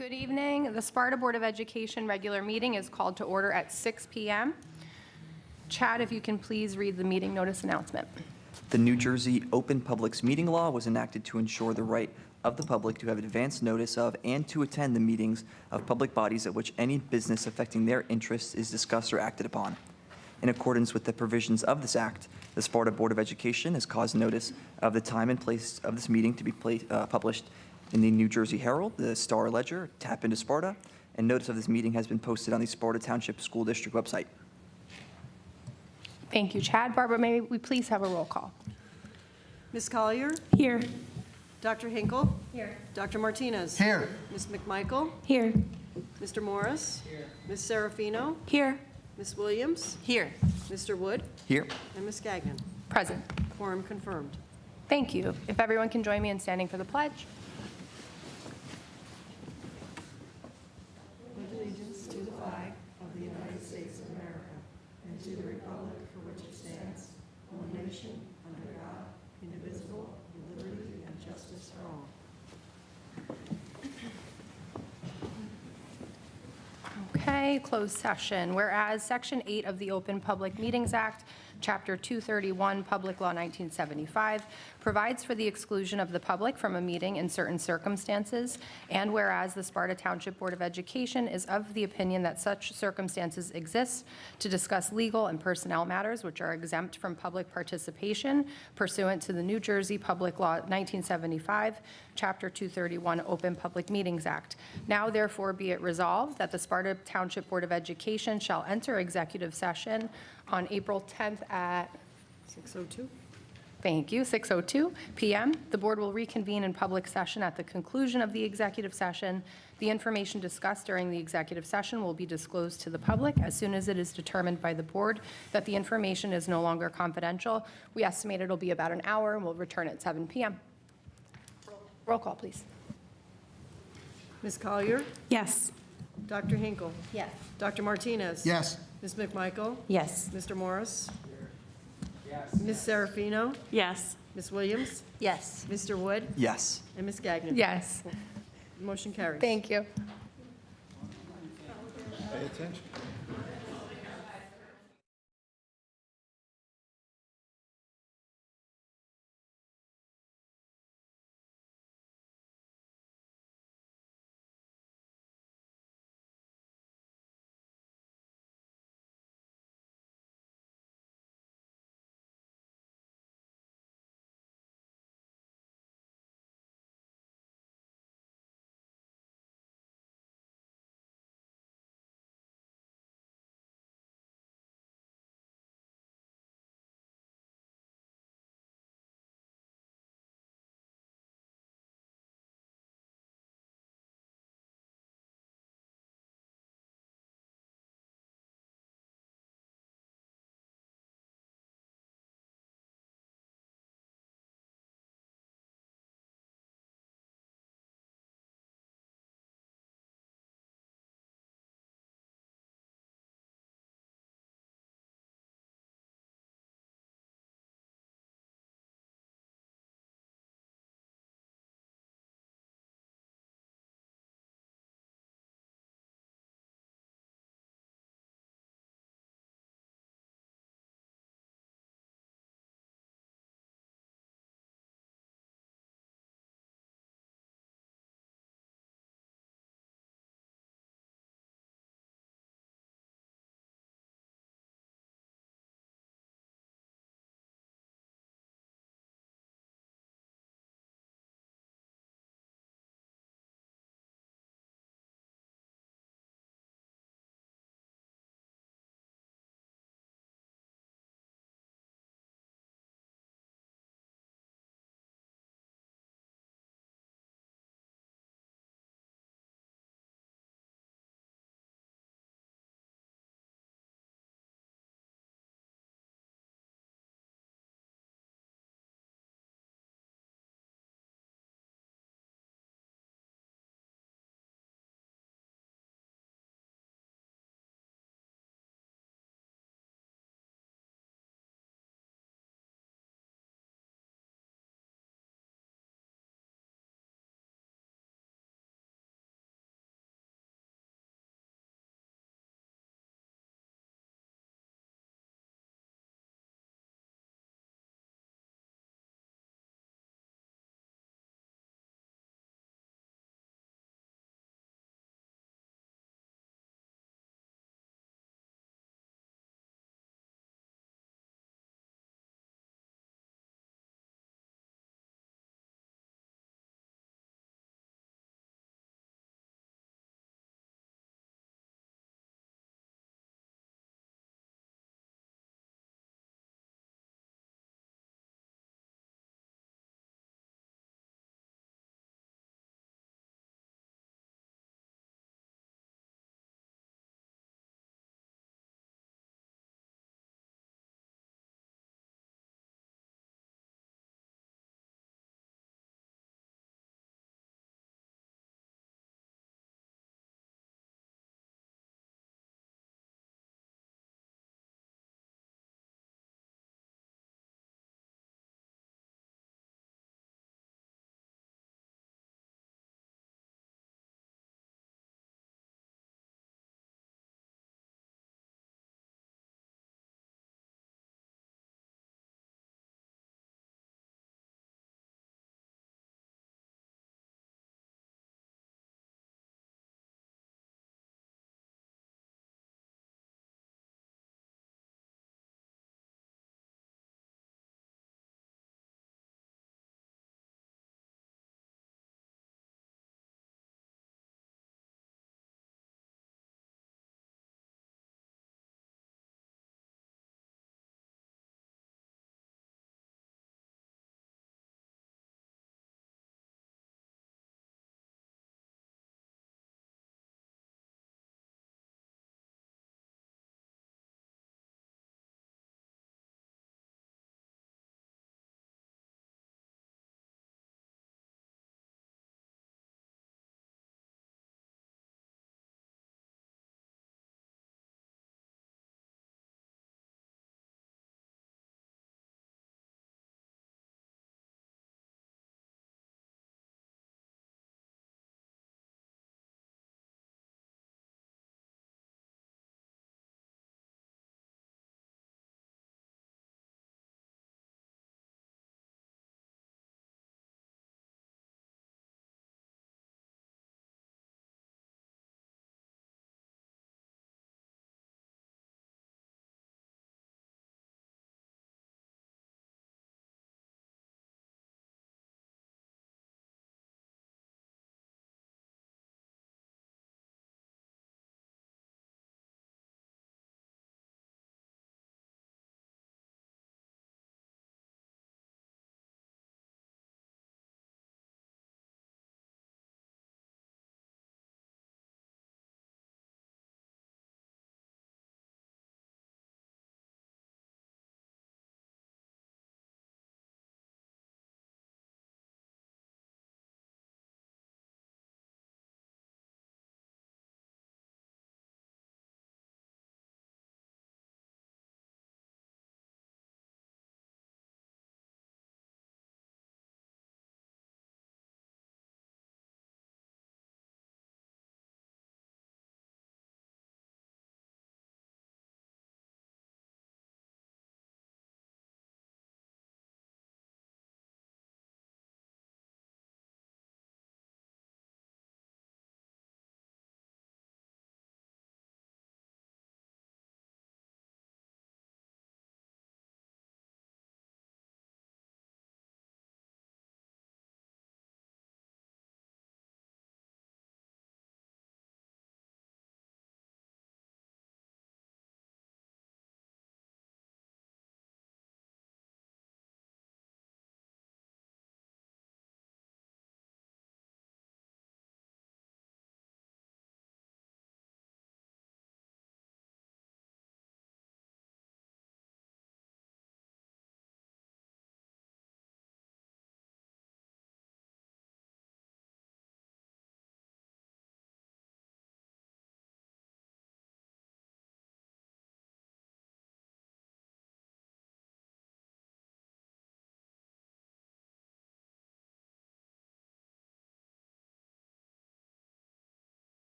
Good evening. The Sparta Board of Education regular meeting is called to order at 6 p.m. Chad, if you can please read the meeting notice announcement. The New Jersey Open Publics Meeting Law was enacted to ensure the right of the public to have advance notice of and to attend the meetings of public bodies at which any business affecting their interests is discussed or acted upon. In accordance with the provisions of this act, the Sparta Board of Education has caused notice of the time and place of this meeting to be published in the New Jersey Herald, the Star Ledger, Tap into Sparta, and notice of this meeting has been posted on the Sparta Township School District website. Thank you, Chad. Barbara, may we please have a roll call? Ms. Collier? Here. Dr. Hinkle? Here. Dr. Martinez? Here. Ms. McMichael? Here. Mr. Morris? Here. Ms. Serafino? Here. Ms. Williams? Here. Mr. Wood? Here. And Ms. Gagnon? Present. Quorum confirmed. Thank you. If everyone can join me in standing for the pledge. Allegiance to the flag of the United States of America and to the republic for which it stands, one nation, under God, indivisible, with liberty and justice for all. Okay, closed session. Whereas Section 8 of the Open Public Meetings Act, Chapter 231, Public Law 1975, provides for the exclusion of the public from a meeting in certain circumstances, and whereas the Sparta Township Board of Education is of the opinion that such circumstances exist to discuss legal and personnel matters which are exempt from public participation pursuant to the New Jersey Public Law 1975, Chapter 231 Open Public Meetings Act. Now therefore be it resolved that the Sparta Township Board of Education shall enter executive session on April 10th at 6:02. Thank you, 6:02 p.m. The board will reconvene in public session at the conclusion of the executive session. The information discussed during the executive session will be disclosed to the public as soon as it is determined by the board that the information is no longer confidential. We estimate it'll be about an hour, and we'll return at 7 p.m. Roll call, please. Ms. Collier? Yes. Dr. Hinkle? Yes. Dr. Martinez? Yes. Ms. McMichael? Yes. Mr. Morris? Ms. Serafino? Yes. Ms. Williams? Yes. Mr. Wood? Yes. And Ms. Gagnon? Yes. Motion carries. Thank you. Pay attention.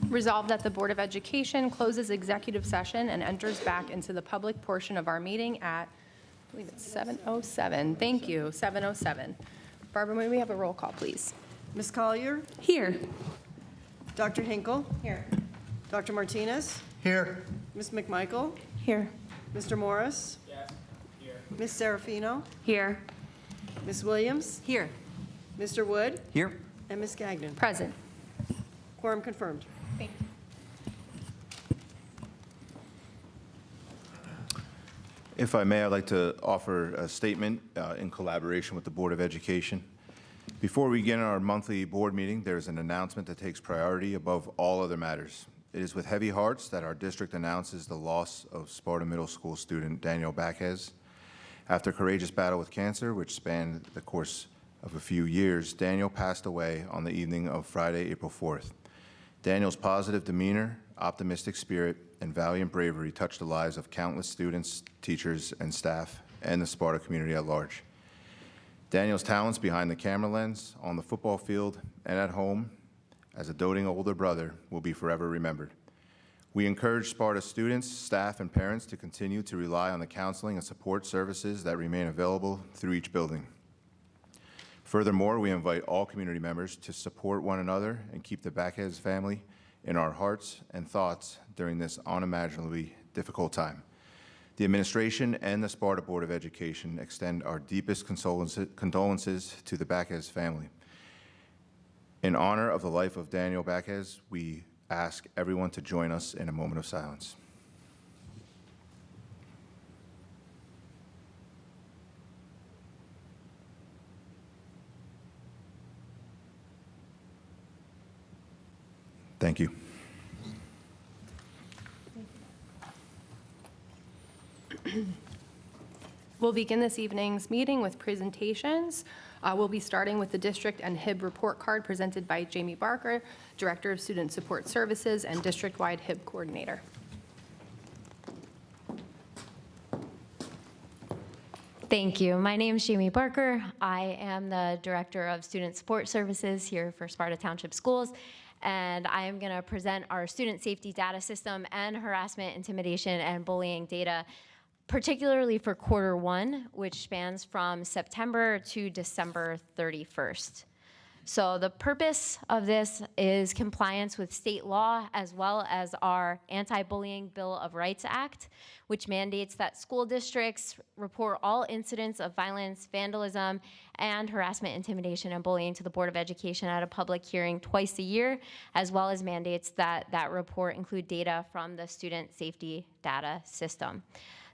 Resolved that the Board of Education closes executive session and enters back into the public portion of our meeting at, I believe it's 7:07. Thank you, 7:07. Barbara, may we have a roll call, please? Ms. Collier? Here. Dr. Hinkle? Here. Dr. Martinez? Here. Ms. McMichael? Here. Mr. Morris? Yes. Here. Ms. Serafino? Here. Ms. Williams? Here. Mr. Wood? Here. And Ms. Gagnon? Present. Quorum confirmed. Thank you. If I may, I'd like to offer a statement in collaboration with the Board of Education. Before we begin our monthly board meeting, there is an announcement that takes priority above all other matters. It is with heavy hearts that our district announces the loss of Sparta Middle School student Daniel Baquez. After a courageous battle with cancer, which spanned the course of a few years, Daniel passed away on the evening of Friday, April 4th. Daniel's positive demeanor, optimistic spirit, and valiant bravery touched the lives of countless students, teachers, and staff, and the Sparta community at large. Daniel's talents behind the camera lens, on the football field, and at home, as a doting older brother, will be forever remembered. We encourage Sparta students, staff, and parents to continue to rely on the counseling and support services that remain available through each building. Furthermore, we invite all community members to support one another and keep the Baquez family in our hearts and thoughts during this unimaginably difficult time. The administration and the Sparta Board of Education extend our deepest condolences to the Baquez family. In honor of the life of Daniel Baquez, we ask everyone to join us in a moment of silence. Thank you. We'll begin this evening's meeting with presentations. We'll be starting with the district and HIB report card presented by Jamie Barker, Director of Student Support Services and district-wide HIB coordinator. Thank you. My name is Jamie Barker. I am the Director of Student Support Services here for Sparta Township Schools, and I am going to present our student safety data system and harassment, intimidation, and bullying data, particularly for quarter one, which spans from September to December 31st. So the purpose of this is compliance with state law as well as our Anti-Bullying Bill of Rights Act, which mandates that school districts report all incidents of violence, vandalism, and harassment, intimidation, and bullying to the Board of Education at a public hearing twice a year, as well as mandates that that report include data from the student safety data system.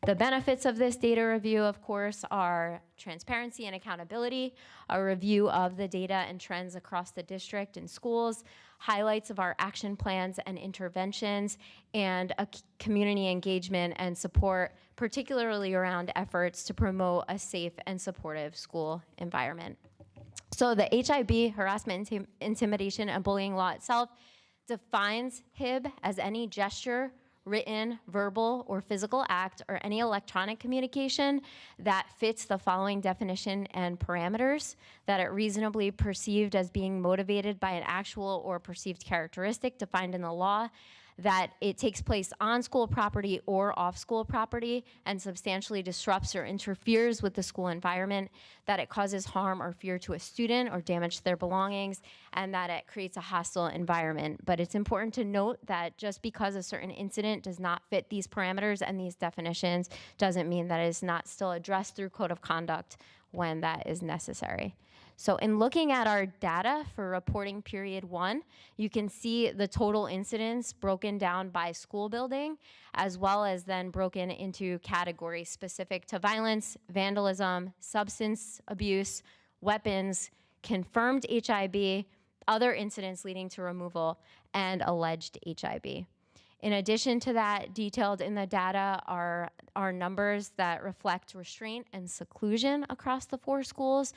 The benefits of this data review, of course, are transparency and accountability, a review of the data and trends across the district and schools, highlights of our action plans and interventions, and a community engagement and support, particularly around efforts to promote a safe and supportive school environment. So the HIB, harassment, intimidation, and bullying law itself, defines HIB as any gesture, written, verbal, or physical act, or any electronic communication that fits the following definition and parameters: that it reasonably perceived as being motivated by an actual or perceived characteristic defined in the law, that it takes place on school property or off school property and substantially disrupts or interferes with the school environment, that it causes harm or fear to a student or damage to their belongings, and that it creates a hostile environment. But it's important to note that just because a certain incident does not fit these parameters and these definitions doesn't mean that it is not still addressed through code of conduct when that is necessary. So in looking at our data for reporting period 1, you can see the total incidents broken down by school building, as well as then broken into categories specific to violence, vandalism, substance abuse, weapons, confirmed HIB, other incidents leading to removal, and alleged HIB. In addition to that, detailed in the data are numbers that reflect restraint and seclusion across the 4 schools,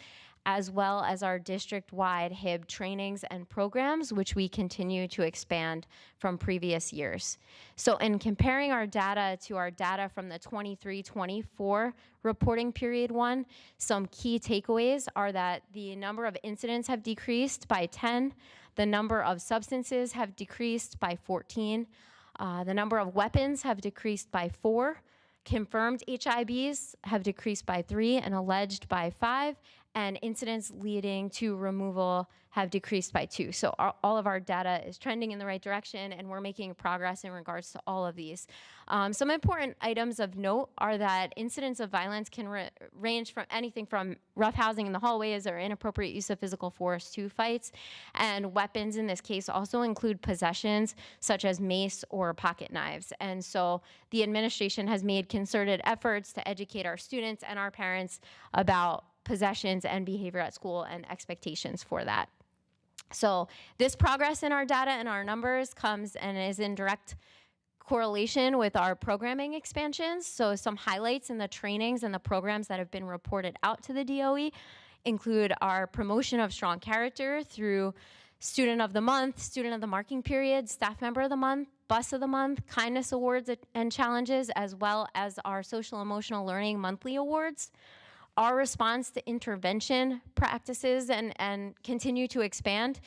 as well as our district-wide HIB trainings and programs, which we continue to expand from previous years. So in comparing our data to our data from the 23-24 reporting period one, some key takeaways are that the number of incidents have decreased by 10, the number of substances have decreased by 14, the number of weapons have decreased by 4, confirmed HIBs have decreased by 3 and alleged by 5, and incidents leading to removal have decreased by 2. So all of our data is trending in the right direction, and we're making progress in regards to all of these. Some important items of note are that incidents of violence can range from anything from roughhousing in the hallways or inappropriate use of physical force to fights, and weapons in this case also include possessions such as mace or pocket knives. And so the administration has made concerted efforts to educate our students and our parents about possessions and behavior at school and expectations for that. So this progress in our data and our numbers comes and is in direct correlation with our programming expansions. So some highlights in the trainings and the programs that have been reported out to the DOE include our promotion of strong character through Student of the Month, Student of the Marking Period, Staff Member of the Month, Bus of the Month, Kindness Awards and Challenges, as well as our Social Emotional Learning Monthly Awards. Our response to intervention practices and continue to expand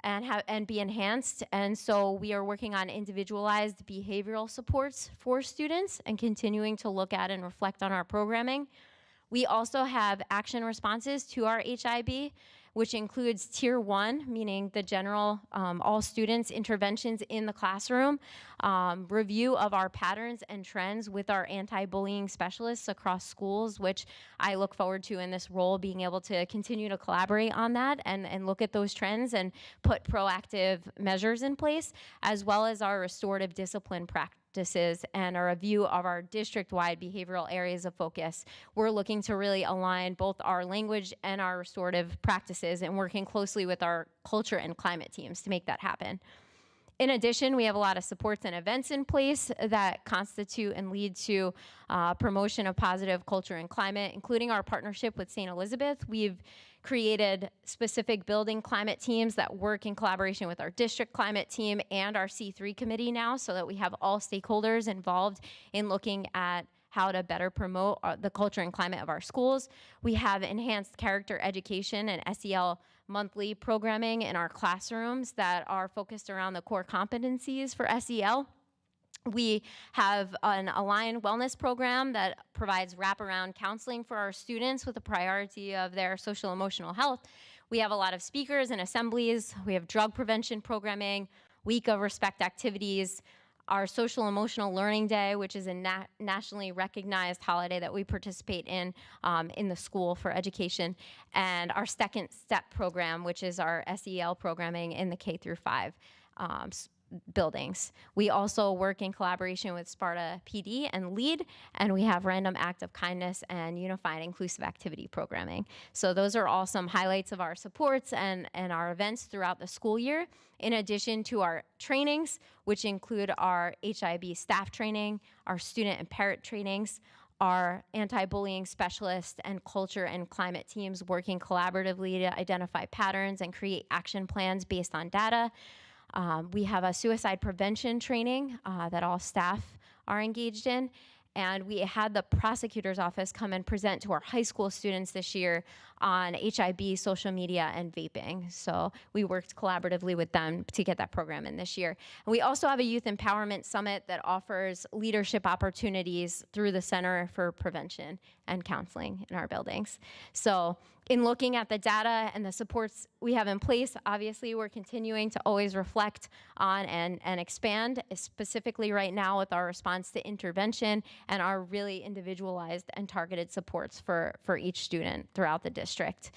and be enhanced. And so we are working on individualized behavioral supports for students and continuing to look at and reflect on our programming. We also have action responses to our HIB, which includes Tier 1, meaning the general, all students, interventions in the classroom, review of our patterns and trends with our anti-bullying specialists across schools, which I look forward to in this role, being able to continue to collaborate on that and look at those trends and put proactive measures in place, as well as our restorative discipline practices and a review of our district-wide behavioral areas of focus. We're looking to really align both our language and our restorative practices and working closely with our culture and climate teams to make that happen. In addition, we have a lot of supports and events in place that constitute and lead to promotion of positive culture and climate, including our partnership with St. Elizabeth. We've created specific building climate teams that work in collaboration with our district climate team and our C3 committee now, so that we have all stakeholders involved in looking at how to better promote the culture and climate of our schools. We have enhanced character education and SEL monthly programming in our classrooms that are focused around the core competencies for SEL. We have an Align Wellness program that provides wraparound counseling for our students with a priority of their social emotional health. We have a lot of speakers and assemblies. We have drug prevention programming, Week of Respect activities, our Social Emotional Learning Day, which is a nationally recognized holiday that we participate in the school for education, and our Second Step program, which is our SEL programming in the K through 5 buildings. We also work in collaboration with Sparta PD and LEAD, and we have Random Act of Kindness and Unified Inclusive Activity programming. So those are all some highlights of our supports and our events throughout the school year, in addition to our trainings, which include our HIB staff training, our student and parent trainings, our anti-bullying specialist and culture and climate teams working collaboratively to identify patterns and create action plans based on data. We have a suicide prevention training that all staff are engaged in. And we had the prosecutor's office come and present to our high school students this year on HIB, social media, and vaping. So we worked collaboratively with them to get that program in this year. And we also have a youth empowerment summit that offers leadership opportunities through the Center for Prevention and Counseling in our buildings. So in looking at the data and the supports we have in place, obviously we're continuing to always reflect on and expand, specifically right now with our response to intervention and our really individualized and targeted supports for each student throughout the district.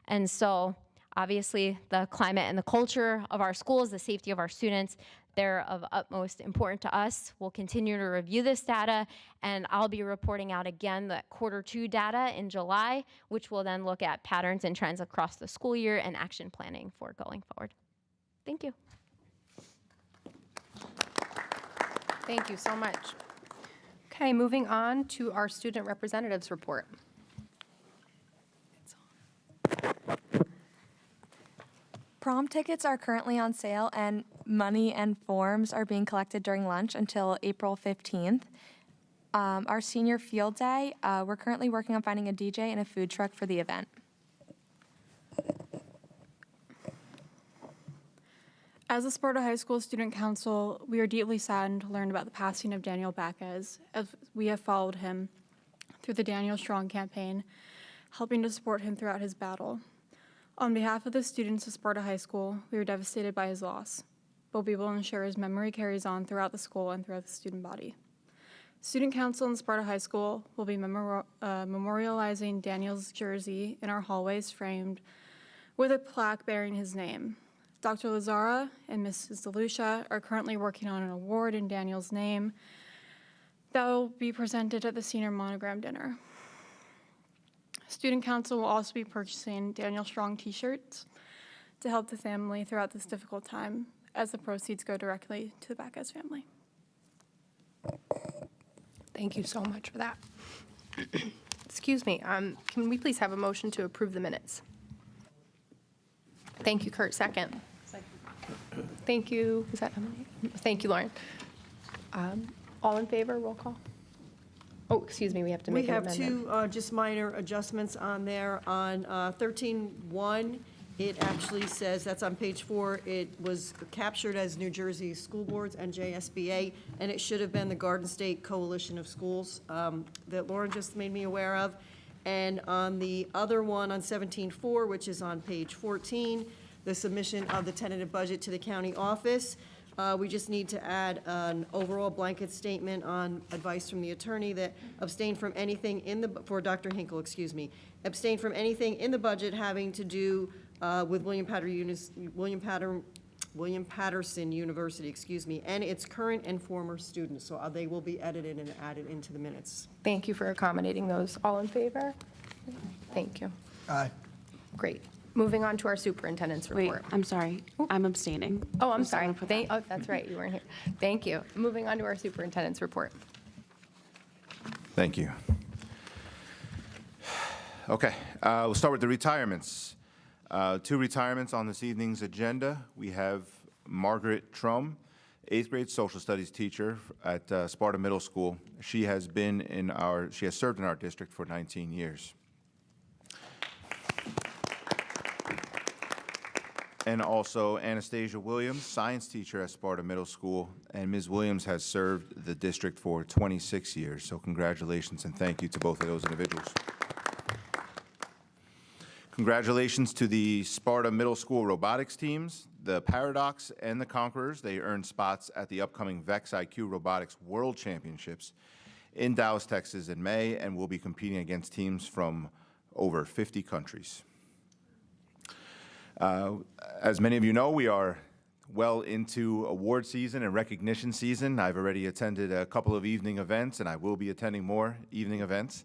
And so obviously the climate and the culture of our schools, the safety of our students, they're of utmost importance to us. We'll continue to review this data, and I'll be reporting out again the Q2 data in July, which will then look at patterns and trends across the school year and action planning for going forward. Thank you. Thank you so much. Okay, moving on to our student representatives report. Prom tickets are currently on sale, and money and forms are being collected during lunch until April 15th. Our senior field day, we're currently working on finding a DJ and a food truck for the event. As a Sparta High School Student Council, we are deeply saddened to learn about the passing of Daniel Bacquez, as we have followed him through the Daniel Strong campaign, helping to support him throughout his battle. On behalf of the students of Sparta High School, we are devastated by his loss, but we will ensure his memory carries on throughout the school and throughout the student body. Student Council in Sparta High School will be memorializing Daniel's jersey in our hallways framed with a plaque bearing his name. Dr. Lazara and Mrs. DeLucia are currently working on an award in Daniel's name that will be presented at the senior monogram dinner. Student Council will also be purchasing Daniel Strong t-shirts to help the family throughout this difficult time, as the proceeds go directly to the Bacquez family. Thank you so much for that. Excuse me, can we please have a motion to approve the minutes? Thank you, Kurt. Second. Thank you. Is that Emily? Thank you, Lauren. All in favor, roll call? Oh, excuse me, we have to We make an have amendment. two just minor adjustments on there. On 13-1, it actually says, that's on page 4, it was captured as New Jersey School Boards, NJSBA, and it should have been the Garden State Coalition of Schools that Lauren just made me aware of. And on the other one, on 17-4, which is on page 14, the submission of the tentative budget to the county office, we just need to add an overall blanket statement on advice from the attorney that abstain from anything in the, for Dr. Hinkle, excuse me, abstain from anything in the budget having to do with William Patterson University, excuse me, and its current and former students. So they will be edited and added into the minutes. Thank you for accommodating those. All in favor? Thank you. Aye. Great. Moving on to our superintendent's Wait, report. I'm sorry. I'm abstaining. Oh, I'm Just sorry. wanna put that- Oh, that's right, you weren't here. Thank you. Moving on to our superintendent's report. Thank you. Okay, we'll start with the retirements. 2 retirements on this evening's agenda. We have Margaret Trum, 8th grade social studies teacher at Sparta Middle School. She has served in our district for 19 years. And also Anastasia Williams, science teacher at Sparta Middle School, and Ms. Williams has served the district for 26 years. So congratulations and thank you to both of those individuals. Congratulations to the Sparta Middle School robotics teams, the Paradox and the Conquerors. They earned spots at the upcoming VEX IQ Robotics World Championships in Dallas, Texas in May, and will be competing against teams from over 50 countries. As many of you know, we are well into award season and recognition season. I've already attended a couple of evening events, and I will be attending more evening events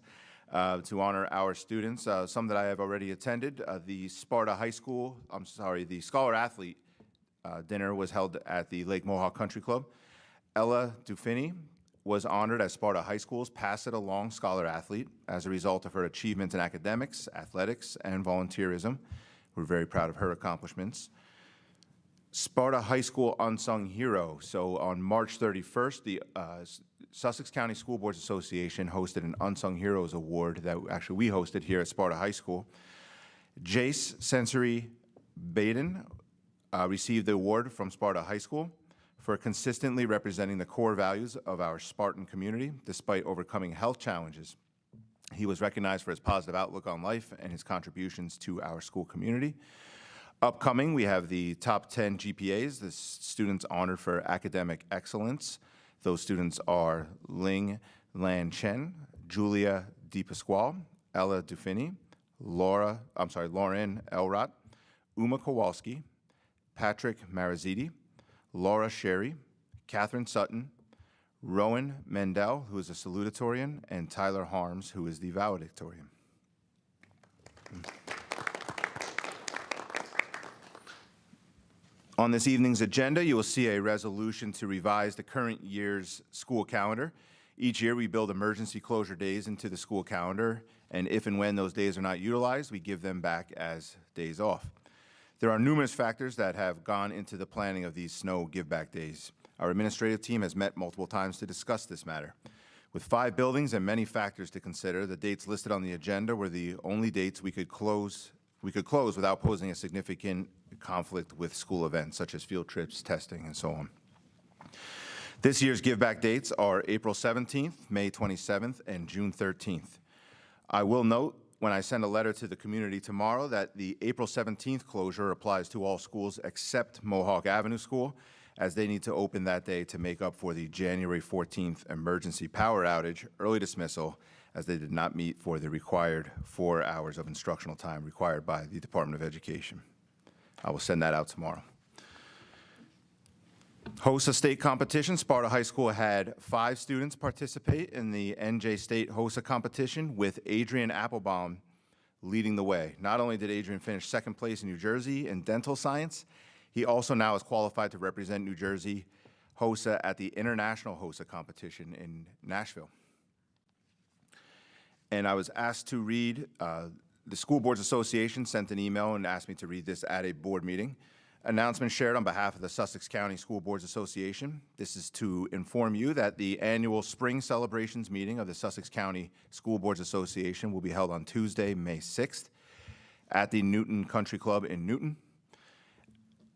to honor our students. Some that I have already attended. The Scholar Athlete dinner was held at the Lake Mohawk Country Club. Ella Dufini was honored as Sparta High School's Pass It Along Scholar Athlete as a result of her achievements in academics, athletics, and volunteerism. We're very proud of her accomplishments. Sparta High School Unsung Hero. So on March 31st, the Sussex County School Boards Association hosted an Unsung Heroes Award that actually we hosted here at Sparta High School. Jace Sensory Baden received the award from Sparta High School for consistently representing the core values of our Spartan community despite overcoming health challenges. He was recognized for his positive outlook on life and his contributions to our school community. Upcoming, we have the top 10 GPAs, the students honored for academic excellence. Those students are Ling Lan Chen, Julia DePasquale, Ella Dufini, Lauren Elrott, Uma Kowalski, Patrick Maraziti, Laura Sherry, Catherine Sutton, Rowan Mendel, who is a salutatorian, and Tyler Harms, who is the valedictorian. On this evening's agenda, you will see a resolution to revise the current year's school calendar. Each year, we build emergency closure days into the school calendar, and if and when those days are not utilized, we give them back as days off. There are numerous factors that have gone into the planning of these snow give-back days. Our administrative team has met multiple times to discuss this matter. With 5 buildings and many factors to consider, the dates listed on the agenda were the only dates we could close without posing a significant conflict with school events, such as field trips, testing, and so on. This year's give-back dates are April 17th, May 27th, and June 13th. I will note when I send a letter to the community tomorrow that the April 17th closure applies to all schools except Mohawk Avenue School, as they need to open that day to make up for the January 14th emergency power outage, early dismissal, as they did not meet for the required 4 hours of instructional time required by the Department of Education. I will send that out tomorrow. HOSA state competition. Sparta High School had 5 students participate in the NJ State HOSA competition, with Adrian Applebaum leading the way. Not only did Adrian finish 2nd place in New Jersey in dental science, he also now is qualified to represent New Jersey HOSA at the International HOSA competition in Nashville. And I was asked to read, the School Boards Association sent an email and asked me to read this at a board meeting. Announcement shared on behalf of the Sussex County School Boards Association. This is to inform you that the annual spring celebrations meeting of the Sussex County School Boards Association will be held on Tuesday, May 6th at the Newton Country Club in Newton.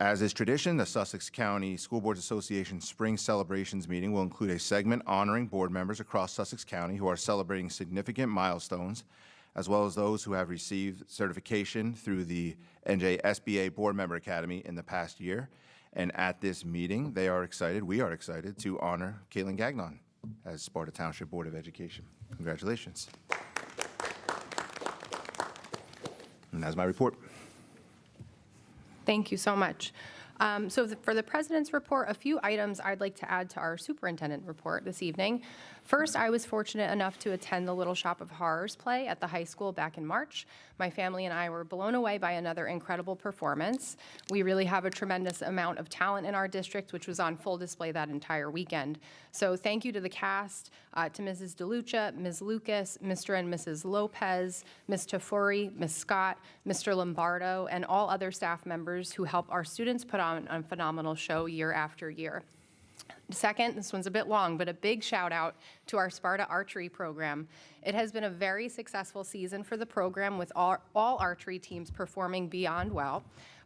As is tradition, the Sussex County School Boards Association Spring Celebrations meeting will include a segment honoring board members across Sussex County who are celebrating significant milestones, as well as those who have received certification through the NJSBA Board Member Academy in the past year. And at this meeting, we are excited to honor Caitlin Gagnon as Sparta Township Board of Education. Congratulations. And that's my report. Thank you so much. For the president's report, a few items I'd like to add to our superintendent report this evening. First, I was fortunate enough to attend the Little Shop of Horrors play at the high school back in March. My family and I were blown away by another incredible performance. We really have a tremendous amount of talent in our district, which was on full display that entire weekend. So thank you to the cast, to Mrs. DeLucia, Ms. Lucas, Mr. and Mrs. Lopez, Ms. Tafuri, Ms. Scott, Mr. Lombardo, and all other staff members who help our students put on a phenomenal show year after year. Second, this one's a bit long, but a big shout out to our Sparta archery program. It has been a very successful season for the program, with all archery teams performing beyond well.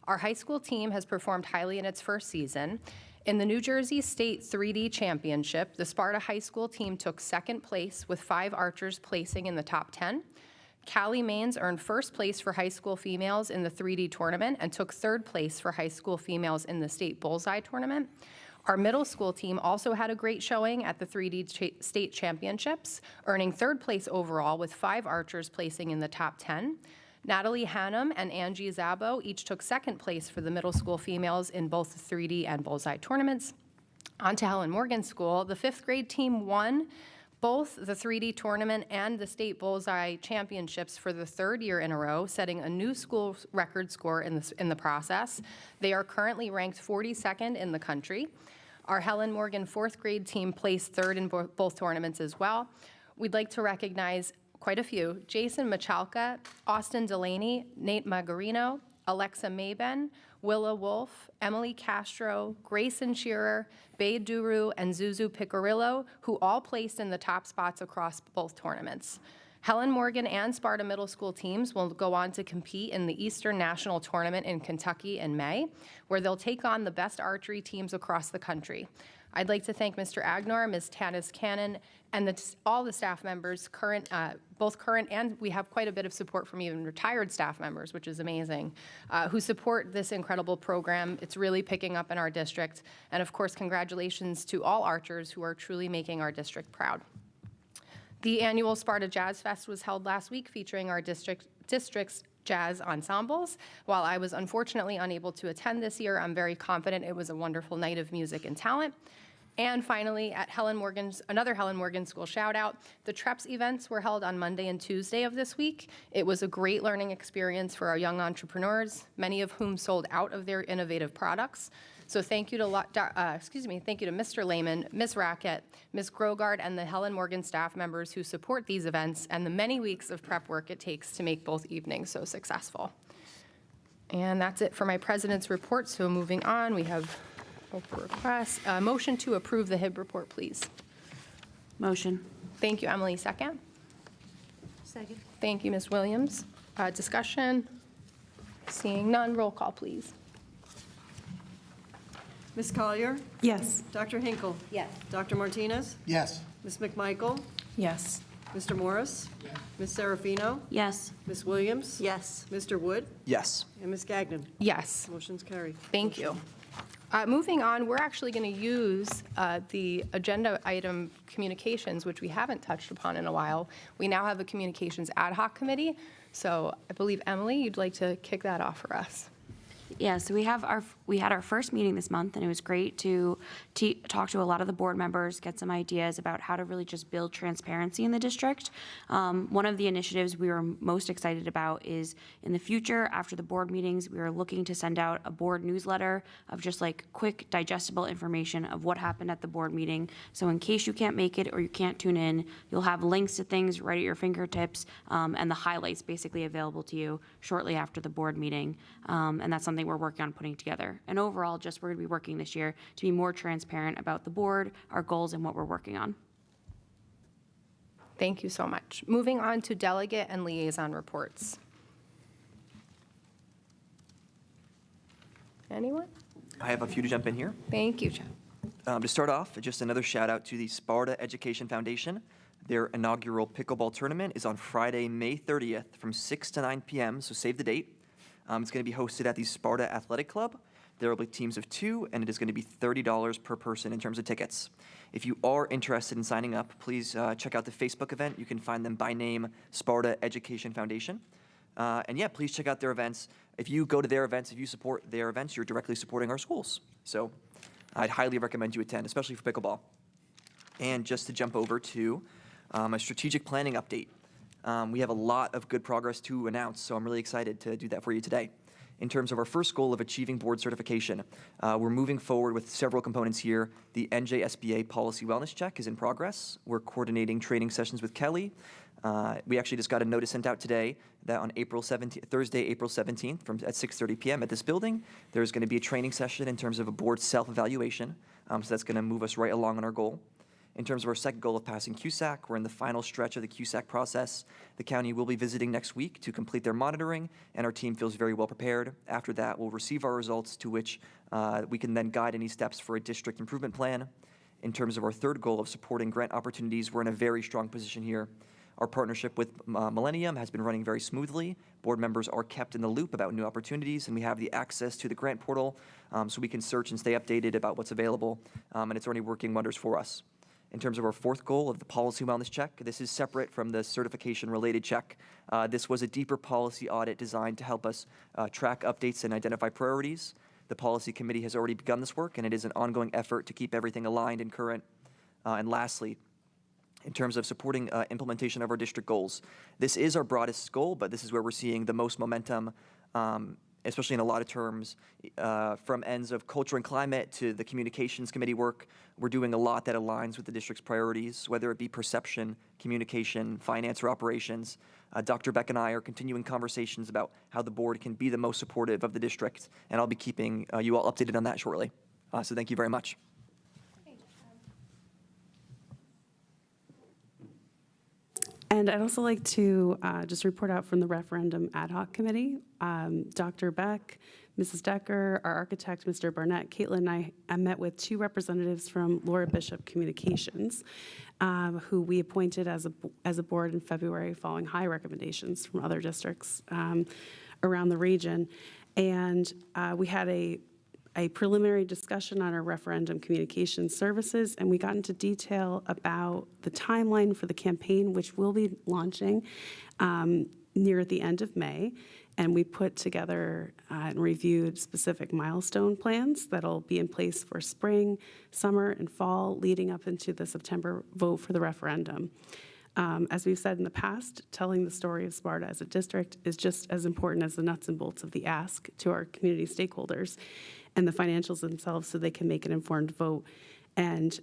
Our high school team has performed highly in its first season. In the New Jersey State 3D Championship, the Sparta High School team took 2nd place, with 5 archers placing in the top 10. Callie Maines earned 1st place for high school females in the 3D tournament and took 3rd place for high school females in the state bullseye tournament. Our middle school team also had a great showing at the 3D state championships, earning 3rd place overall, with 5 archers placing in the top 10. Natalie Hannum and Angie Zabo each took 2nd place for the middle school females in both the 3D and bullseye tournaments. On to Helen Morgan School, the 5th grade team won both the 3D tournament and the state bullseye championships for the 3rd year in a row, setting a new school record score in the process. They are currently ranked 42nd in the country. Our Helen Morgan 4th grade team placed 3rd in both tournaments as well. We'd like to recognize quite a few: Jason Machalka, Austin Delaney, Nate Magarino, Alexa Maben, Willa Wolf, Emily Castro, Grayson Shearer, Bae Duru, and Zuzu Picarillo, who all placed in the top spots across both tournaments. Helen Morgan and Sparta Middle School teams will go on to compete in the Eastern National Tournament in Kentucky in May, where they'll take on the best archery teams across the country. I'd like to thank Mr. Agnor, Ms. Tanis Cannon, and all the staff members, both current and we have quite a bit of support from even retired staff members, which is amazing, who support this incredible program. It's really picking up in our district. And of course, congratulations to all archers who are truly making our district proud. The annual Sparta Jazz Fest was held last week, featuring our district's jazz ensembles. While I was unfortunately unable to attend this year, I'm very confident it was a wonderful night of music and talent. And finally, at another Helen Morgan School shout out, the TREPS events were held on Monday and Tuesday of this week. It was a great learning experience for our young entrepreneurs, many of whom sold out of their innovative products. So thank you to Mr. Lehman, Ms. Rackett, Ms. Grogard, and the Helen Morgan staff members who support these events and the many weeks of prep work it takes to make both evenings so successful. And that's it for my president's report, so moving on, we have open requests. Motion to approve the HIB report, please. Motion. Thank you, Emily. Second? Second. Thank you, Ms. Williams. Discussion? Seeing none, roll call, please. Ms. Collier? Yes. Dr. Hinkle? Yes. Dr. Martinez? Yes. Ms. McMichael? Yes. Mr. Morris? Ms. Serafino? Yes. Ms. Williams? Yes. Mr. Wood? Yes. And Ms. Gagnon? Yes. Motion's carried. Thank you. Moving on, we're actually going to use the agenda item communications, which we haven't touched upon in a while. We now have a communications ad hoc committee, so I believe, Emily, you'd like to kick that off for us. Yeah, so we had our first meeting this month, and it was great to talk to a lot of the board members, get some ideas about how to really just build transparency in the district. One of the initiatives we were most excited about is in the future, after the board meetings, we are looking to send out a board newsletter of just like quick digestible information of what happened at the board meeting. So in case you can't make it or you can't tune in, you'll have links to things right at your fingertips, and the highlights basically available to you shortly after the board meeting. And that's something we're working on putting together. And overall, just we're going to be working this year to be more transparent about the board, our goals, and what we're working on. Thank you so much. Moving on to delegate and liaison reports. Anyone? I have a few to jump in here. Thank you, Chad. To start off, just another shout out to the Sparta Education Foundation. Their inaugural pickleball tournament is on Friday, May 30th from 6 to 9 p.m., so save the date. It's going to be hosted at the Sparta Athletic Club. There will be teams of 2, and it is going to be $30 per person in terms of tickets. If you are interested in signing up, please check out the Facebook event. You can find them by name, Sparta Education Foundation. And yeah, please check out their events. If you go to their events, if you support their events, you're directly supporting our schools. So I'd highly recommend you attend, especially for pickleball. And just to jump over to a strategic planning update. We have a lot of good progress to announce, so I'm really excited to do that for you today. In terms of our first goal of achieving board certification, we're moving forward with several components here. The NJSBA Policy Wellness Check is in progress. We're coordinating training sessions with Kelly. We actually just got a notice sent out today that on Thursday, April 17th, at 6:30 p.m. at this building, there's going to be a training session in terms of a board self-evaluation. So that's going to move us right along on our goal. In terms of our second goal of passing QSAC, we're in the final stretch of the QSAC process. The county will be visiting next week to complete their monitoring, and our team feels very well prepared. After that, we'll receive our results, to which we can then guide any steps for a district improvement plan. In terms of our third goal of supporting grant opportunities, we're in a very strong position here. Our partnership with Millennium has been running very smoothly. Board members are kept in the loop about new opportunities, and we have the access to the grant portal, so we can search and stay updated about what's available, and it's already working wonders for us. In terms of our fourth goal of the policy wellness check, this is separate from the certification-related check. This was a deeper policy audit designed to help us track updates and identify priorities. The policy committee has already begun this work, and it is an ongoing effort to keep everything aligned and current. And lastly, in terms of supporting implementation of our district goals, this is our broadest goal, but this is where we're seeing the most momentum, especially in a lot of terms, from ends of culture and climate to the communications committee work. We're doing a lot that aligns with the district's priorities, whether it be perception, communication, finance, or operations. Dr. Beck and I are continuing conversations about how the board can be the most supportive of the district, and I'll be keeping you all updated on that shortly. So thank you very much. And I'd also like to just report out from the referendum ad hoc committee. Dr. Beck, Mrs. Decker, our architect, Mr. Barnett, Caitlin, and I met with 2 representatives from Laura Bishop Communications, who we appointed as a board in February following high recommendations from other districts around the region. And we had a preliminary discussion on our referendum communication services, and we got into detail about the timeline for the campaign, which we'll be launching near the end of May. And we put together and reviewed specific milestone plans that'll be in place for spring, summer, and fall, leading up into the September vote for the referendum. As we've said in the past, telling the story of Sparta as a district is just as important as the nuts and bolts of the ask to our community stakeholders and the financials themselves, so they can make an informed vote And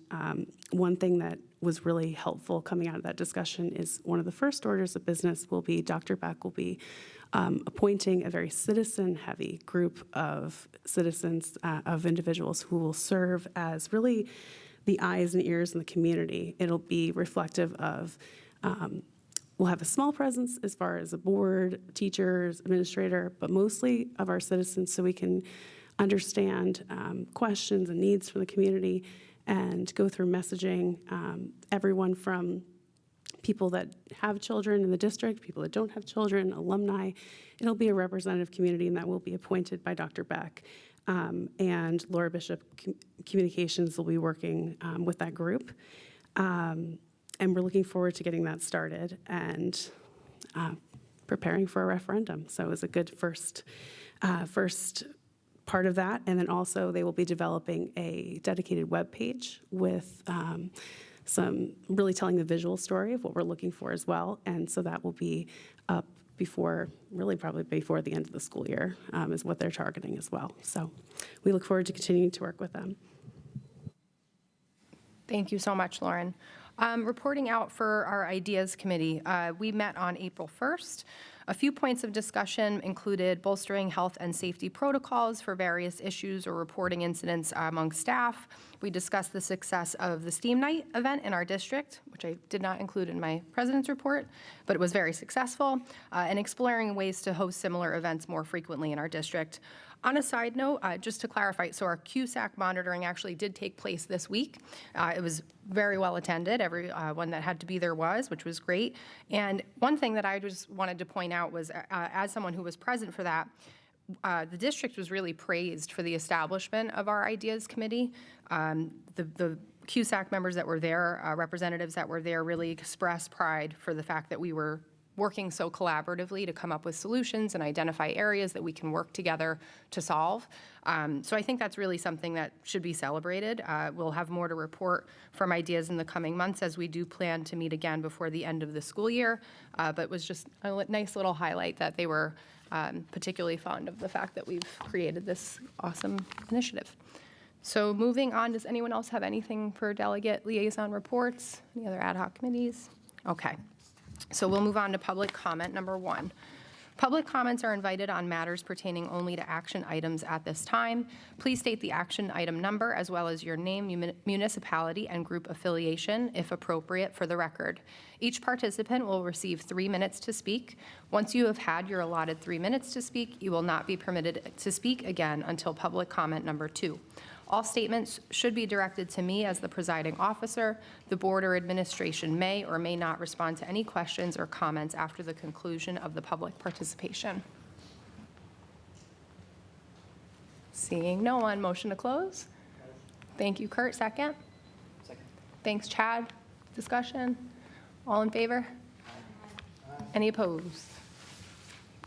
one thing that was really helpful coming out of that discussion is one of the first orders of business will be Dr. Beck will be appointing a very citizen-heavy group of citizens, of individuals who will serve as really the eyes and ears in the community. It'll be reflective of, we'll have a small presence as far as a board, teachers, administrator, but mostly of our citizens so we can understand questions and needs from the community and go through messaging, everyone from people that have children in the district, people that don't have children, alumni. It'll be a representative community, and that will be appointed by Dr. Beck. And Laura Bishop Communications will be working with that group. And we're looking forward to getting that started and preparing for a referendum. So it was a good first part of that. And then also they will be developing a dedicated web page with some really telling the visual story of what we're looking for as well. And so that will be up before, really probably before the end of the school year is what they're targeting as well. So we look forward to continuing to work with them. Thank you so much, Lauren. Reporting out for our Ideas Committee, we met on April 1st. A few points of discussion included bolstering health and safety protocols for various issues or reporting incidents among staff. We discussed the success of the STEAM Night event in our district, which I did not include in my president's report, but it was very successful, and exploring ways to host similar events more frequently in our district. On a side note, just to clarify, so our QSAC monitoring actually did take place this week. It was very well attended. Everyone that had to be there was, which was great. And one thing that I just wanted to point out was, as someone who was present for that, the district was really praised for the establishment of our Ideas Committee. The QSAC members that were there, representatives that were there, really expressed pride for the fact that we were working so collaboratively to come up with solutions and identify areas that we can work together to solve. So I think that's really something that should be celebrated. We'll have more to report from Ideas in the coming months as we do plan to meet again before the end of the school year. But it was just a nice little highlight that they were particularly fond of the fact that we've created this awesome initiative. So moving on, does anyone else have anything for delegate liaison reports? Any other ad hoc committees? Okay. So we'll move on to public comment number 1. Public comments are invited on matters pertaining only to action items at this time. Please state the action item number as well as your name, municipality, and group affiliation, if appropriate, for the record. Each participant will receive 3 minutes to speak. Once you have had your allotted 3 minutes to speak, you will not be permitted to speak again until public comment number 2. All statements should be directed to me as the presiding officer. The board or administration may or may not respond to any questions or comments after the conclusion of the public participation. Seeing no one, motion to close? Thank you, Kurt. Second? Second. Thanks, Chad. Discussion? All in favor? Any opposed?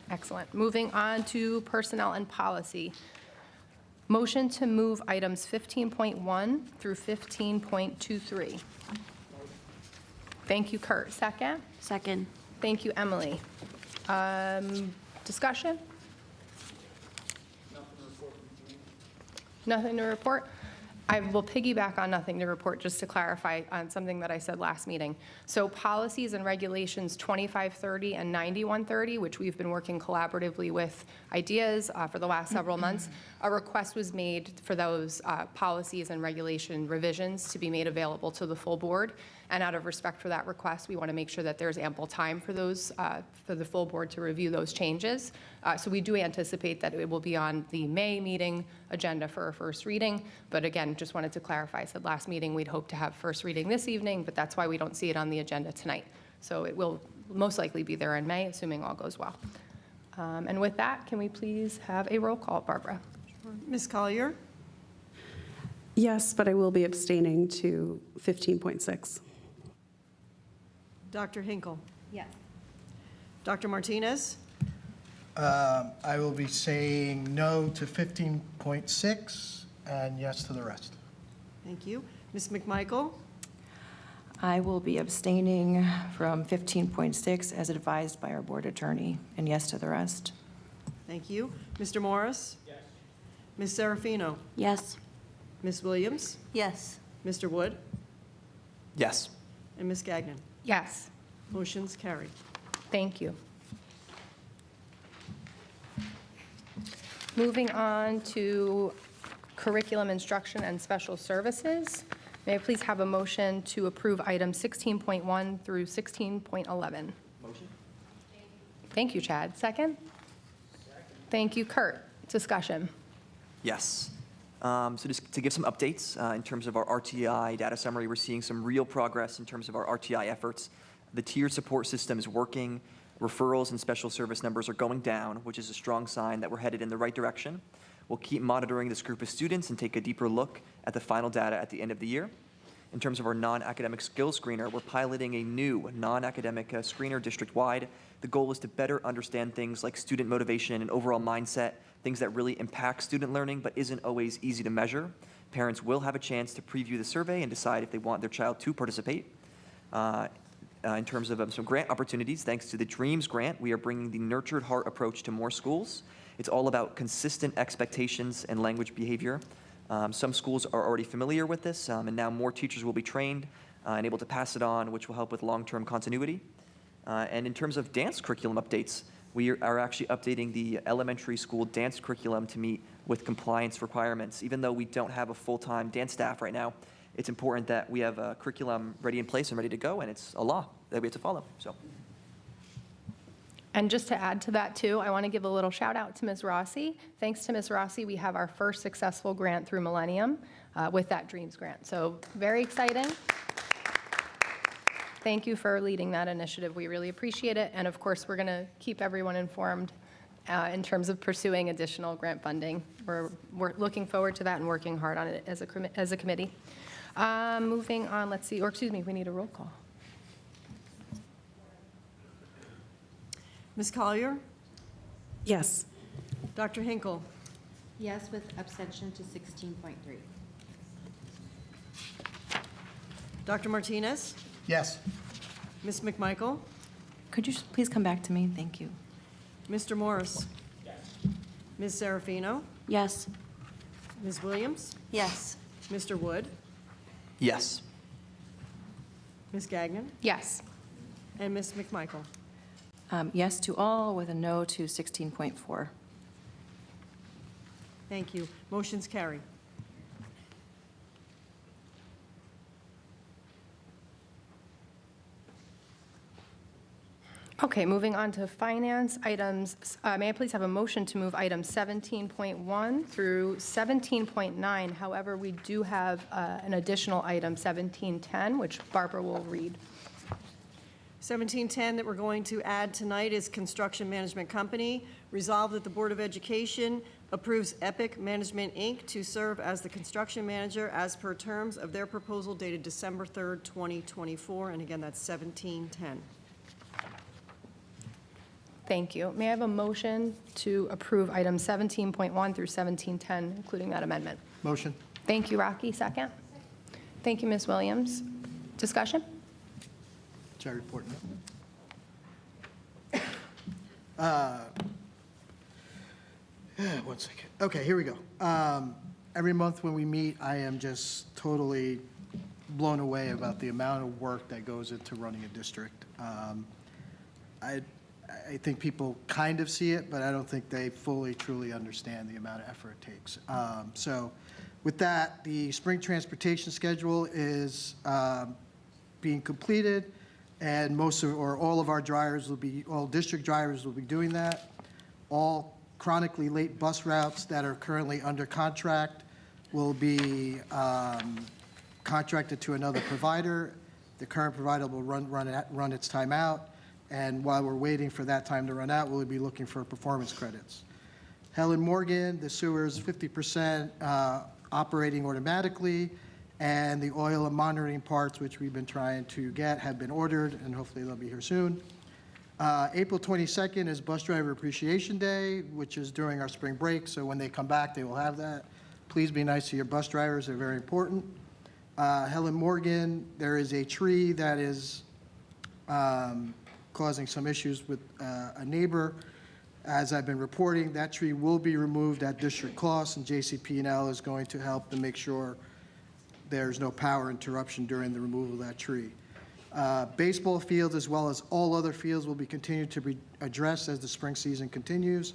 Excellent. Moving on to personnel and policy. Motion to move items 15.1 through 15.23. Thank you, Kurt. Second? Second. Thank you, Emily. Discussion? Nothing to report? I will piggyback on nothing to report just to clarify on something that I said last meeting. So policies and regulations 2530 and 9130, which we've been working collaboratively with Ideas for the last several months, a request was made for those policies and regulation revisions to be made available to the full board. And out of respect for that request, we want to make sure that there's ample time for those, for the full board to review those changes. So we do anticipate that it will be on the May meeting agenda for a first reading. But again, just wanted to clarify, I said last meeting we'd hope to have first reading this evening, but that's why we don't see it on the agenda tonight. So it will most likely be there in May, assuming all goes well. And with that, can we please have a roll call, Barbara? Ms. Collier? Yes, but I will be abstaining to 15.6. Dr. Hinkle? Yes. Dr. Martinez? I will be saying no to 15.6 and yes to the rest. Thank you. Ms. McMichael? I will be abstaining from 15.6 as advised by our board attorney, and yes to the rest. Thank you. Mr. Morris? Yes. Ms. Serafino? Yes. Ms. Williams? Yes. Mr. Wood? Yes. And Ms. Gagnon? Yes. Motion's carried. Thank you. Moving on to curriculum instruction and special services. May I please have a motion to approve items 16.1 through 16.11? Motion. Thank you, Chad. Second? Thank you, Kurt. Discussion. Yes. So just to give some updates in terms of our RTI data summary, we're seeing some real progress in terms of our RTI efforts. The tiered support system is working. Referrals and special service numbers are going down, which is a strong sign that we're headed in the right direction. We'll keep monitoring this group of students and take a deeper look at the final data at the end of the year. In terms of our non-academic skills screener, we're piloting a new non-academic screener district-wide. The goal is to better understand things like student motivation and overall mindset, things that really impact student learning but isn't always easy to measure. Parents will have a chance to preview the survey and decide if they want their child to participate. In terms of some grant opportunities, thanks to the DREAMS grant, we are bringing the Nurtured Heart approach to more schools. It's all about consistent expectations and language behavior. Some schools are already familiar with this, and now more teachers will be trained and able to pass it on, which will help with long-term continuity. And in terms of dance curriculum updates, we are actually updating the elementary school dance curriculum to meet with compliance requirements. Even though we don't have a full-time dance staff right now, it's important that we have a curriculum ready in place and ready to go, and it's a law that we have to follow. So. And just to add to that too, I want to give a little shout out to Ms. Rossi. Thanks to Ms. Rossi, we have our first successful grant through Millennium with that DREAMS grant. So very exciting. Thank you for leading that initiative. We really appreciate it. And of course, we're going to keep everyone informed in terms of pursuing additional grant funding. We're looking forward to that and working hard on it as a committee. Moving on, let's see, or excuse me, we need a roll call. Ms. Collier? Yes. Dr. Hinkle? Yes, with abstention to 16.3. Dr. Martinez? Yes. Ms. McMichael? Could you just please come back to me? Thank you. Mr. Morris? Yes. Ms. Serafino? Yes. Ms. Williams? Yes. Mr. Wood? Yes. Ms. Gagnon? Yes. And Ms. McMichael? Yes to all with a no to 16.4. Thank you. Motion's carried. Okay, moving on to finance items. May I please have a motion to move items 17.1 through 17.9? However, we do have an additional item, 1710, which Barbara will read. 1710 that we're going to add tonight is Construction Management Company. Resolved that the Board of Education approves Epic Management, Inc. to serve as the construction manager as per terms of their proposal dated December 3rd, 2024. And again, that's 1710. Thank you. May I have a motion to approve items 17.1 through 1710, including that amendment? Motion. Thank you, Rocky. Second. Thank you, Ms. Williams. Discussion? Chair report. 1 second. Okay, here we go. Every month when we meet, I am just totally blown away about the amount of work that goes into running a district. I think people kind of see it, but I don't think they fully, truly understand the amount of effort it takes. So with that, the spring transportation schedule is being completed, and most of, or all of our drivers will be, all district drivers will be doing that. All chronically late bus routes that are currently under contract will be contracted to another provider. The current provider will run its time out. And while we're waiting for that time to run out, we'll be looking for performance credits. Helen Morgan, the sewer is 50% operating automatically, and the oil and monitoring parts, which we've been trying to get, have been ordered, and hopefully they'll be here soon. April 22nd is Bus Driver Appreciation Day, which is during our spring break, so when they come back, they will have that. Please be nice to your bus drivers, they're very important. Helen Morgan, there is a tree that is causing some issues with a neighbor. As I've been reporting, that tree will be removed at district cost, and JCP&L is going to help to make sure there's no power interruption during the removal of that tree. Baseball fields, as well as all other fields, will be continued to be addressed as the spring season continues.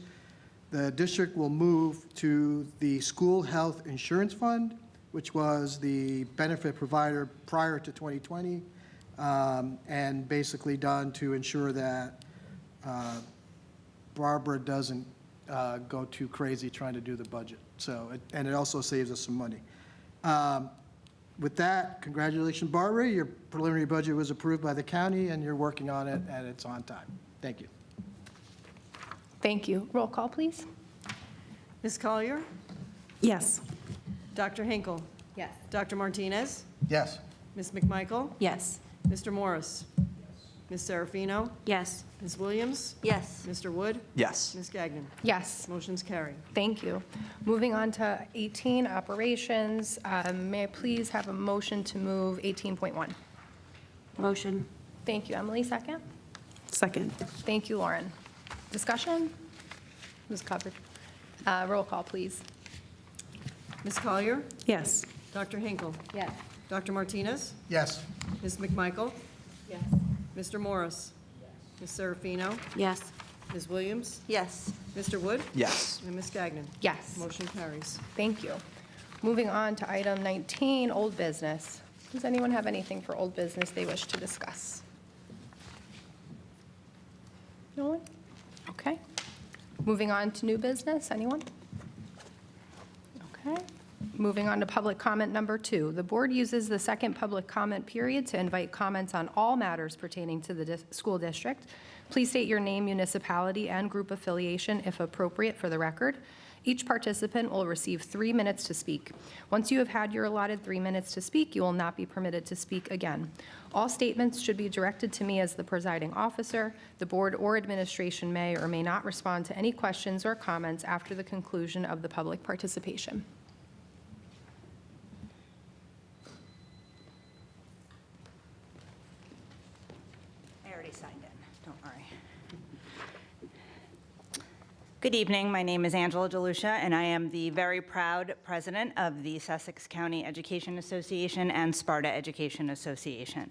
The district will move to the School Health Insurance Fund, which was the benefit provider prior to 2020, and basically done to ensure that Barbara doesn't go too crazy trying to do the budget. So, and it also saves us some money. With that, congratulations, Barbara. Your preliminary budget was approved by the county, and you're working on it, and it's on time. Thank you. Thank you. Roll call, please. Ms. Collier? Yes. Dr. Hinkle? Yes. Dr. Martinez? Yes. Ms. McMichael? Yes. Mr. Morris? Ms. Serafino? Yes. Ms. Williams? Yes. Mr. Wood? Yes. Ms. Gagnon? Yes. Motion's carried. Thank you. Moving on to 18, operations. May I please have a motion to move 18.1? Motion. Thank you, Emily. Second? Second. Thank you, Lauren. Discussion? It was covered. Roll call, please. Ms. Collier? Yes. Dr. Hinkle? Yes. Dr. Martinez? Yes. Ms. McMichael? Yes. Mr. Morris? Ms. Serafino? Yes. Ms. Williams? Yes. Mr. Wood? Yes. And Ms. Gagnon? Yes. Motion carries. Thank you. Moving on to item 19, old business. Does anyone have anything for old business they wish to discuss? No one? Okay. Moving on to new business, anyone? Okay. Moving on to public comment number 2. The board uses the second public comment period to invite comments on all matters pertaining to the school district. Please state your name, municipality, and group affiliation if appropriate for the record. Each participant will receive 3 minutes to speak. Once you have had your allotted 3 minutes to speak, you will not be permitted to speak again. All statements should be directed to me as the presiding officer. The board or administration may or may not respond to any questions or comments after the conclusion of the public participation. I already signed in, don't worry. Good evening, my name is Angela DeLucia, and I am the very proud president of the Sussex County Education Association and Sparta Education Association.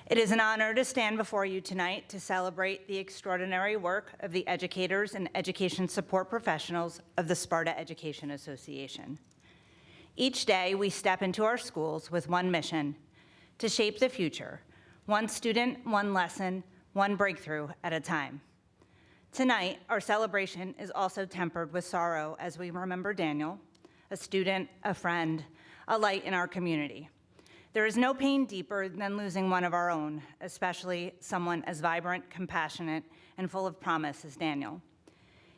It is an honor to stand before you tonight to celebrate the extraordinary work of the educators and education support professionals of the Sparta Education Association. Each day, we step into our schools with one mission: to shape the future, one student, one lesson, one breakthrough at a time. Tonight, our celebration is also tempered with sorrow as we remember Daniel, a student, a friend, a light in our community. There is no pain deeper than losing one of our own, especially someone as vibrant, compassionate, and full of promise as Daniel.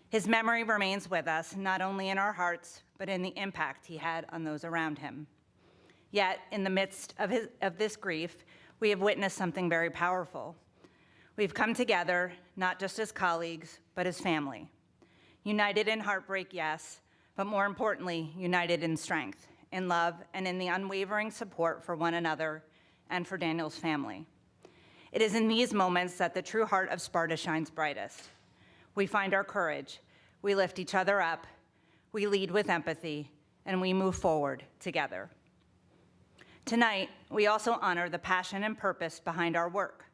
His memory remains with us, not only in our hearts, but in the impact he had on those around him. Yet, in the midst of this grief, we have witnessed something very powerful. We've come together, not just as colleagues, but as family. United in heartbreak, yes, but more importantly, united in strength, in love, and in the unwavering support for one another and for Daniel's family. It is in these moments that the true heart of Sparta shines brightest. We find our courage, we lift each other up, we lead with empathy, and we move forward together. Tonight, we also honor the passion and purpose behind our work.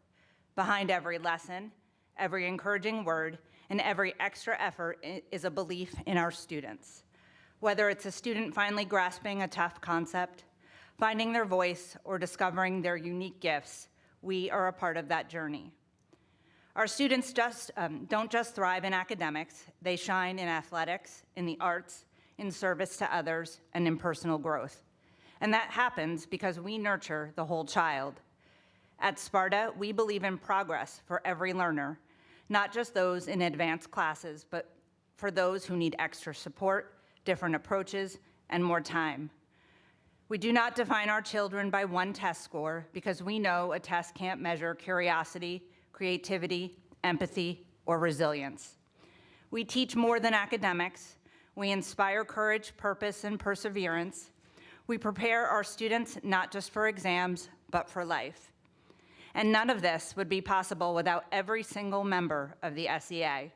Behind every lesson, every encouraging word, and every extra effort is a belief in our students. Whether it's a student finally grasping a tough concept, finding their voice, or discovering their unique gifts, we are a part of that journey. Our students don't just thrive in academics, they shine in athletics, in the arts, in service to others, and in personal growth. And that happens because we nurture the whole child. At Sparta, we believe in progress for every learner, not just those in advanced classes, but for those who need extra support, different approaches, and more time. We do not define our children by one test score because we know a test can't measure curiosity, creativity, empathy, or resilience. We teach more than academics. We inspire courage, purpose, and perseverance. We prepare our students not just for exams, but for life. And none of this would be possible without every single member of the SEA.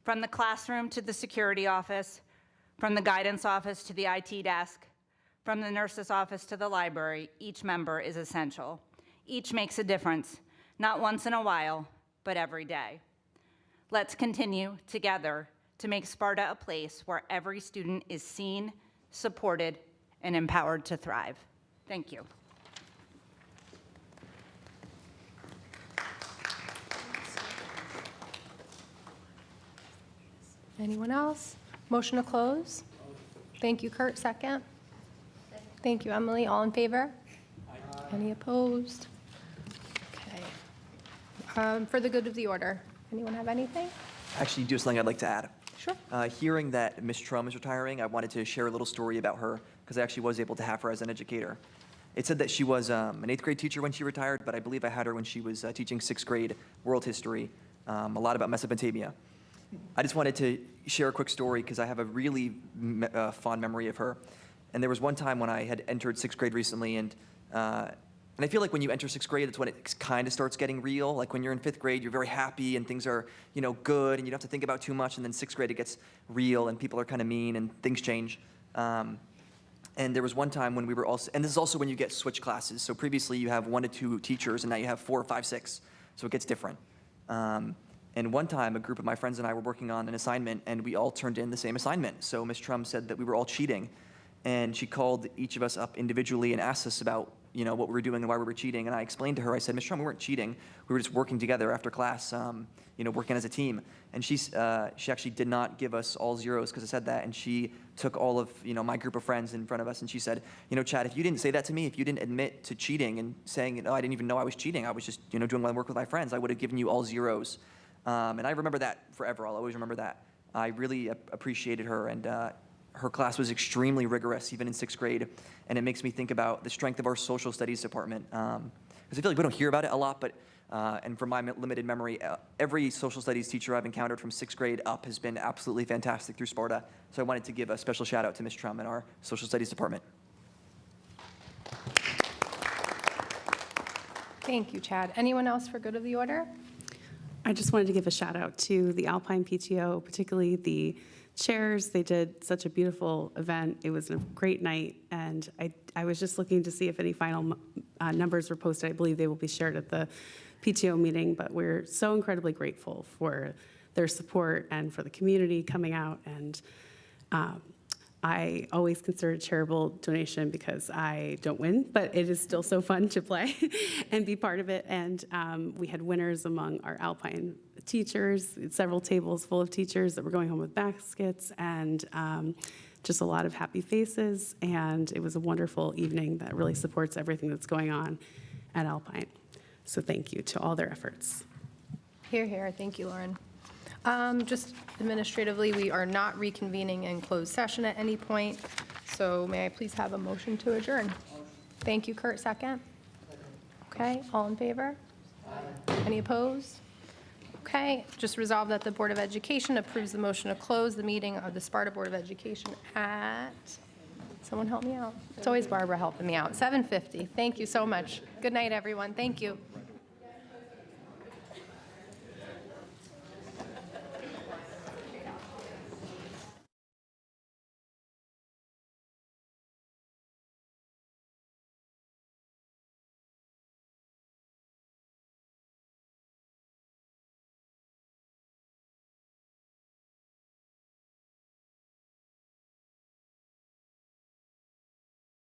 From the classroom to the security office, from the guidance office to the IT desk, From the nurse's office to the library, each member is essential. Each makes a difference, not once in a while, but every day. Let's continue together to make Sparta a place where every student is seen, supported, and empowered to thrive. Thank you. Anyone else? Motion to close? Thank you, Kurt. Second? Thank you, Emily. All in favor? Any opposed? Okay. For the good of the order, anyone have anything? Actually, do something I'd like to add. Sure. Hearing that Ms. Trum is retiring, I wanted to share a little story about her because I actually was able to have her as an educator. It said that she was an 8th grade teacher when she retired, but I believe I had her when she was teaching 6th grade world history, a lot about Mesopotamia. I just wanted to share a quick story because I have a really fond memory of her. And there was one time when I had entered 6th grade recently, and I feel like when you enter 6th grade, that's when it kind of starts getting real. Like when you're in 5th grade, you're very happy and things are, good, and you don't have to think about too much. And then 6th grade, it gets real, and people are kind of mean, and things change. And there was one time when we were also, and this is also when you get switch classes. So previously, you have 1 to 2 teachers, and now you have 4, 5, 6. So it gets different. And one time, a group of my friends and I were working on an assignment, and we all turned in the same assignment. So Ms. Trum said that we were all cheating, and she called each of us up individually and asked us about, what we were doing and why we were cheating. And I explained to her, I said, Ms. Trum, we weren't cheating. We were just working together after class, working as a team. And she actually did not give us all zeros because I said that, and she took all of, my group of friends in front of us, and she said, Chad, if you didn't say that to me, if you didn't admit to cheating and saying, I didn't even know I was cheating, I was just, doing my work with my friends, I would have given you all zeros. And I remember that forever. I'll always remember that. I really appreciated her, and her class was extremely rigorous, even in 6th grade. And it makes me think about the strength of our social studies department. Because I feel like we don't hear about it a lot, but, and from my limited memory, every social studies teacher I've encountered from 6th grade up has been absolutely fantastic through Sparta. So I wanted to give a special shout out to Ms. Trum and our social studies department. Thank you, Chad. Anyone else for good of the order? I just wanted to give a shout out to the Alpine PTO, particularly the chairs. They did such a beautiful event. It was a great night, and I was just looking to see if any final numbers were posted. I believe they will be shared at the PTO meeting, but we're so incredibly grateful for their support and for the community coming out. And I always consider a charitable donation because I don't win, but it is still so fun to play and be part of it. And we had winners among our Alpine teachers, several tables full of teachers that were going home with baskets, and just a lot of happy faces. And it was a wonderful evening that really supports everything that's going on at Alpine. So thank you to all their efforts. Hear, hear. Thank you, Lauren. Just administratively, we are not reconvening in closed session at any point. So may I please have a motion to adjourn? Thank you, Kurt. Second? Okay, all in favor? Any opposed? Okay, just resolve that the Board of Education approves the motion to close the meeting of the Sparta Board of Education at, someone help me out. It's always Barbara helping me out, 7:50. Thank you so much. Good night, everyone. Thank you.